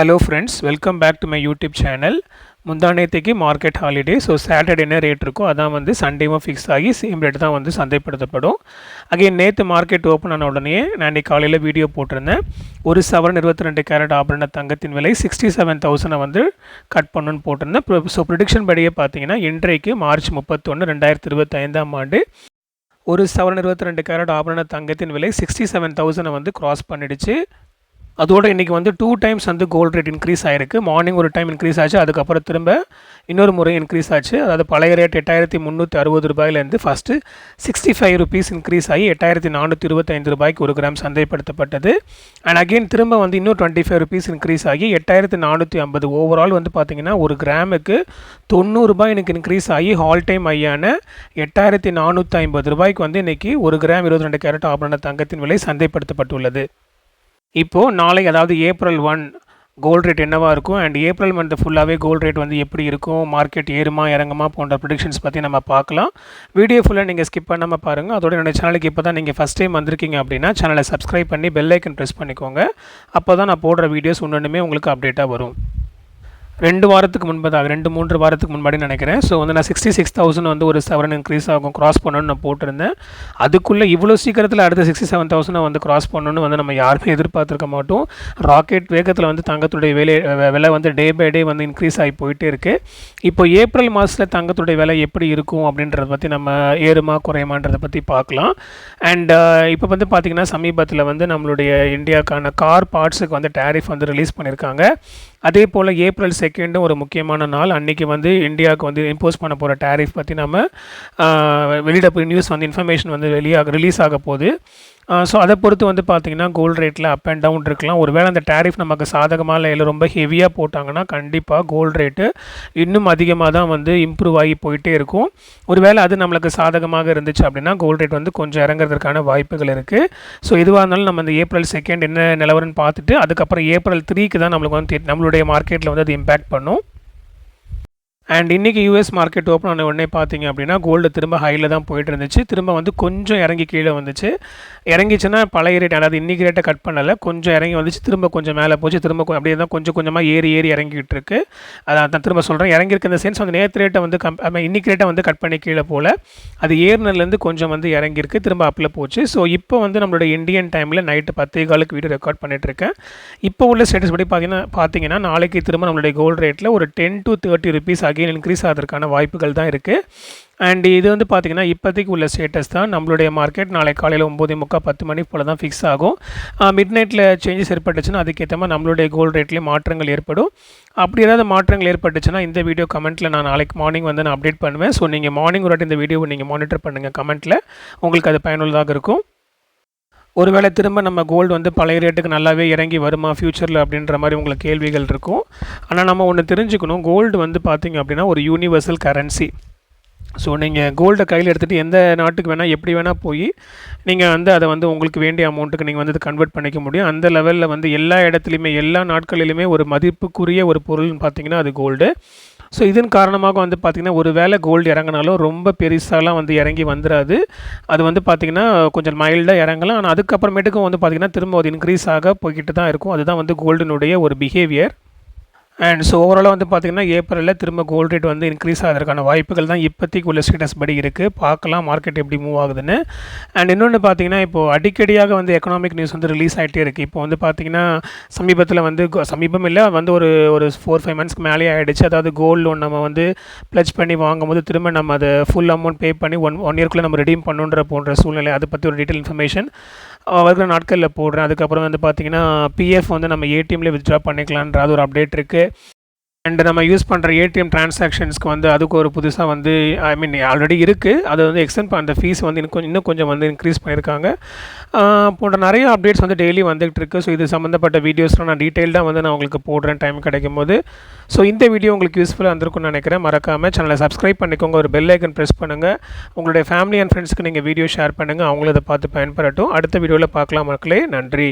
Hello friends, welcome back to my YouTube channel. முந்தானேத்திக்கு market holiday. So Saturday என்ன rate இருக்கோ அதான் வந்து சண்டேவும் ஃபிக்ஸ் ஆகி சேம் ரேட் தான் வந்து சந்தைப்படுத்தப்படும். அகைன் நேற்று மார்க்கெட் ஓப்பன் ஆன உடனே நான் இன்றைக்கி காலையில் வீடியோ போட்டிருந்தேன். ஒரு சவரன் 22 கேரட் ஆபரண தங்கத்தின் விலை 67,000 வந்து கட் பண்ணணுன்னு போட்டிருந்தேன். ஸோ ப்ரிடிக்ஷன் படியே பார்த்தீங்கன்னா இன்றைக்கு மார்ச் 31, 2025 ஆண்டு ஒரு சவரன் 22 கேரட் ஆபரண தங்கத்தின் விலை 67,000 வந்து கிராஸ் பண்ணிடுச்சு. அதோடு இன்றைக்கி வந்து 2 டைம்ஸ் வந்து கோல்டு ரேட் இன்க்ரீஸ் ஆகிருக்கு. மார்னிங் ஒரு டைம் இன்க்ரீஸ் ஆச்சு, அதுக்கப்புறம் திரும்ப இன்னொரு முறை இன்க்ரீஸ் ஆச்சு. அதாவது பழைய ரேட் 8,360 ரூபாயிலேருந்து ஃபஸ்ட்டு 65 ருபீஸ் இன்க்ரீஸ் ஆகி 8,425 ரூபாய்க்கு ஒரு கிராம் சந்தைப்படுத்தப்பட்டது. அண்ட் அகெயின் திரும்ப வந்து இன்னும் 25 ருபீஸ் இன்க்ரீஸ் ஆகி 8,450. ஓவரால் வந்து பார்த்திங்கன்னா ஒரு கிராமுக்கு 90 ரூபாய் எனக்கு இன்க்ரீஸ் ஆகி ஹால் டைம் ஐயான 8,450 ரூபாய்க்கு வந்து இன்றைக்கி ஒரு கிராம் 22 கேரட் ஆபரண தங்கத்தின் விலை சந்தைப்படுத்தப்பட்டுள்ளது. இப்போது நாளை அதாவது April 1 கோல்டு ரேட் என்னவாக இருக்கும் அண்ட் ஏப்ரல் மந்த் ஃபுல்லாகவே கோல்டு ரேட் வந்து எப்படி இருக்கும், மார்க்கெட் ஏறுமா இறங்குமா போன்ற ப்ரிடிக்ஷன்ஸ் பற்றி நம்ம பார்க்கலாம். வீடியோ ஃபுல்லாக நீங்கள் ஸ்கிப் பண்ணாமல் பாருங்கள். அதோட என்னோட சேனலுக்கு இப்போ தான் நீங்கள் ஃபஸ்ட் டைம் வந்திருக்கீங்க அப்படின்னா சேனலை சப்ஸ்கிரைப் பண்ணி பெல் ஐக்கன் ப்ரெஸ் பண்ணிக்கோங்க. அப்போ தான் நான் போடுற வீடியோஸ் ஒன்றுமே உங்களுக்கு அப்டேட்டாக வரும். 2 வாரத்துக்கு முன்பதாக 2-3 வாரத்துக்கு முன்னாடி நினைக்கிறேன். ஸோ வந்து நான் 66,000 வந்து ஒரு சவரன் இன்க்ரீஸ் ஆகும் கிராஸ் பண்ணணும்னு நான் போட்டிருந்தேன். அதுக்குள்ளே இவ்வளோ சீக்கிரத்தில் அடுத்த 67,000 வந்து கிராஸ் பண்ணணும்னு வந்து நம்ம யாருமே எதிர்பார்த்துருக்க மாட்டோம். ராக்கெட் வேகத்தில் வந்து தங்கத்துடைய விலை வந்து டே பை டே வந்து இன்க்ரீஸ் ஆகி போயிட்டே இருக்குது. இப்போ ஏப்ரல் மாதத்தில் தங்கத்துடைய விலை எப்படி இருக்கும் அப்படின்றத பற்றி நம்ம ஏறுமா குறையுமான்றதை பற்றி பார்க்கலாம். அண்ட் இப்போ வந்து பார்த்திங்கன்னா சமீபத்தில் வந்து நம்மளுடைய இந்தியாவுக்கான கார் பார்ட்ஸுக்கு வந்து டேரிஃப் வந்து ரிலீஸ் பண்ணியிருக்காங்க. அதே போல் April 2 ஒரு முக்கியமான நாள். அன்றைக்கி வந்து இந்தியாவுக்கு வந்து இம்போஸ் பண்ண போகிற டேரிஃப் பற்றி நம்ம வெளியிட போய் நியூஸ் வந்து இன்ஃபர்மேஷன் வந்து ரிலீஸ் ஆக போகுது. ஸோ அதை பொறுத்து வந்து பார்த்திங்கன்னா கோல்டு ரேட்டில் அப் அண்ட் டவுன் இருக்கலாம். ஒருவேளை அந்த டேரிஃப் நமக்கு சாதகமாக இல்லை ரொம்ப ஹெவியாக போட்டாங்கன்னா கண்டிப்பாக கோல்டு ரேட்டு இன்னும் அதிகமாக தான் வந்து இம்ப்ரூவ் ஆகி போயிட்டே இருக்கும். ஒருவேளை அது நம்மளுக்கு சாதகமாக இருந்துச்சு அப்படின்னா கோல்டு ரேட் வந்து கொஞ்சம் இறங்குறதுக்கான வாய்ப்புகள் இருக்குது. ஸோ எதுவாக இருந்தாலும் நம்ம இந்த April 2 என்ன நிலவரன்னு பார்த்துட்டு அதுக்கப்புறம் April 3 தான் நம்மளுக்கு வந்து நம்மளுடைய மார்க்கெட்டில் வந்து அது இம்பேக்ட் பண்ணும். அண்ட் இன்றைக்கி யூஎஸ் மார்க்கெட் ஓப்பன் ஆன உடனே பார்த்திங்க அப்படின்னா கோல்டு திரும்ப ஹையில் தான் போயிட்டு இருந்துச்சு. திரும்ப வந்து கொஞ்சம் இறங்கி கீழே வந்துச்சு. இறங்கிச்சுன்னா பழைய ரேட் அதாவது இன்றைக்கி ரேட்டை கட் பண்ணலை, கொஞ்சம் இறங்கி வந்துச்சு, திரும்ப கொஞ்சம் மேலே போச்சு, திரும்ப அப்படியே தான் கொஞ்சம் கொஞ்சமாக ஏறி இறங்கிட்டு இருக்கு. அதான் திரும்ப சொல்கிறேன், இறங்கியிருக்க இந்த சென்ஸ் வந்து நேற்று ரேட்டை வந்து இன்றைக்கி ரேட்டை வந்து கட் பண்ணி கீழே போல் அது ஏறினதுலேருந்து கொஞ்சம் வந்து இறங்கியிருக்கு, திரும்ப அப்பில் போச்சு. ஸோ இப்போ வந்து நம்மளோட இந்தியன் டைமில் நைட்டு 10:15 வீடியோ ரெக்கார்ட் பண்ணிகிட்ருக்கேன். இப்போ உள்ள ஸ்டேட்டஸ் படி பார்த்தீங்கன்னா நாளைக்கு திரும்ப நம்மளுடைய கோல்டு ரேட்டில் ஒரு 10 to 30 ருபீஸ் இன்க்ரீஸ் ஆகிறதுக்கான வாய்ப்புகள் தான் இருக்குது. அண்ட் இது வந்து பார்த்திங்கன்னா இப்போதைக்கு உள்ள ஸ்டேட்டஸ் தான். நம்மளுடைய மார்க்கெட் நாளை காலையில் 9:45 10 மணி போல் தான் ஃபிக்ஸ் ஆகும். மிட் நைட்டில் சேஞ்சஸ் ஏற்பட்டுச்சுன்னா அதுக்கேற்ற மாதிரி நம்மளுடைய கோல்டு ரேட்லேயே மாற்றங்கள் ஏற்படும். அப்படி ஏதாவது மாற்றங்கள் ஏற்பட்டுச்சுன்னா இந்த வீடியோ கமெண்ட்டில் நான் நாளைக்கு மார்னிங் வந்து நான் அப்டேட் பண்ணுவேன். ஸோ நீங்கள் மார்னிங் ஒரு இந்த வீடியோவை நீங்கள் மானிட்டர் பண்ணுங்கள் கமெண்ட்டில், உங்களுக்கு அது பயனுள்ளதாக இருக்கும். ஒருவேளை திரும்ப நம்ம கோல்டு வந்து பழைய ரேட்டுக்கு நல்லாவே இறங்கி வருமா ஃப்யூச்சரில் அப்படின்ற மாதிரி உங்களுக்கு கேள்விகள் இருக்கும். ஆனால் நம்ம ஒன்று தெரிஞ்சுக்கணும், கோல்டு வந்து பார்த்திங்க அப்படின்னா ஒரு யூனிவர்சல் கரன்சி. ஸோ நீங்கள் கோல்டை கையில் எடுத்துகிட்டு எந்த நாட்டுக்கு வேணால் எப்படி வேணால் போய் நீங்கள் வந்து அதை வந்து உங்களுக்கு வேண்டிய அமௌண்ட்டுக்கு நீங்கள் வந்து கன்வெர்ட் பண்ணிக்க முடியும். அந்த லெவலில் வந்து எல்லா இடத்துலையுமே எல்லா நாட்களிலுமே ஒரு மதிப்புக்குரிய ஒரு பொருள்னு பார்த்திங்கன்னா அது கோல்டு. ஸோ இதன் காரணமாக வந்து பார்த்திங்கன்னா ஒரு வேளை கோல்டு இறங்கினாலும் ரொம்ப பெருசாலாம் வந்து இறங்கி வந்துடாது. அது வந்து பார்த்திங்கன்னா கொஞ்சம் மைல்டாக இறங்கலாம். ஆனால் அதுக்கப்புறமேட்டுக்கும் வந்து பார்த்திங்கன்னா திரும்ப அது இன்க்ரீஸ் ஆக போய்கிட்டு தான் இருக்கும். அதுதான் வந்து கோல்டினுடைய ஒரு பிஹேவியர். அண்ட் ஸோ ஓவராலாக வந்து பார்த்திங்கன்னா ஏப்ரலில் திரும்ப கோல்டு ரேட் வந்து இன்க்ரீஸ் ஆகிறதுக்கான வாய்ப்புகள் தான் இப்போதைக்கு உள்ள ஸ்டேட்டஸ் படி இருக்குது. பார்க்கலாம் மார்க்கெட் எப்படி மூவ் ஆகுதுன்னு. அண்ட் இன்னொன்று பார்த்திங்கன்னா இப்போது அடிக்கடியாக வந்து எக்கனாமிக் நியூஸ் வந்து ரிலீஸ் ஆகிட்டே இருக்குது. இப்போ வந்து பார்த்திங்கன்னா சமீபத்தில் வந்து சமீபம் இல்லை வந்து ஒரு 4-5 மந்த்ஸ்க்கு மேலே ஆகிடுச்சு. அதாவது கோல்டு லோன் நம்ம வந்து ப்ளட்ஜ் பண்ணி வாங்கும்போது திரும்ப நம்ம அதை ஃபுல் அமௌண்ட் பே பண்ணி ஒன் இயர்க்குள்ளே நம்ம ரெடீம் பண்ணுன்ற போன்ற சூழ்நிலை, அதை பற்றி ஒரு டீட்டெயில் இன்ஃபர்மேஷன் வருகிற நாட்களில் போடுறேன். அதுக்கப்புறம் வந்து பார்த்திங்கன்னா பிஎஃப் வந்து நம்ம ஏடிஎம்லேயே வித்ட்ரா பண்ணிக்கலான்ற அது ஒரு அப்டேட் இருக்குது. அண்ட் நம்ம யூஸ் பண்ணுற ஏடிஎம் டிரான்சாக்ஷன்ஸ்க்கு வந்து அதுக்கு ஒரு புதுசாக வந்து ஆல்ரெடி இருக்குது, அது வந்து எக்ஸ்டெண்ட் அந்த ஃபீஸ் வந்து இன்னும் கொஞ்சம் வந்து இன்க்ரீஸ் பண்ணியிருக்காங்க. போன்ற நிறைய அப்டேட்ஸ் வந்து டெய்லி வந்துகிட்டு இருக்குது. ஸோ இது சம்மந்தப்பட்ட வீடியோஸ்லாம் நான் டீட்டெயில்டாக வந்து நான் உங்களுக்கு போடுறேன் டைம் கிடைக்கும் போது. ஸோ இந்த வீடியோ உங்களுக்கு யூஸ்ஃபுல்லாக இருந்திருக்கும்னு நினைக்கிறேன். மறக்காமல் சேனலை சப்ஸ்கிரைப் பண்ணிக்கோங்க, ஒரு பெல் ஐக்கன் ப்ரெஸ் பண்ணுங்கள். உங்களுடைய ஃபேமிலி அண்ட் ஃப்ரெண்ட்ஸ்க்கு நீங்கள் வீடியோ ஷேர் பண்ணுங்கள், அவங்களும் இதை பார்த்து பயன்பெறட்டும். அடுத்த வீடியோவில் பார்க்கலாம் மக்களே. நன்றி.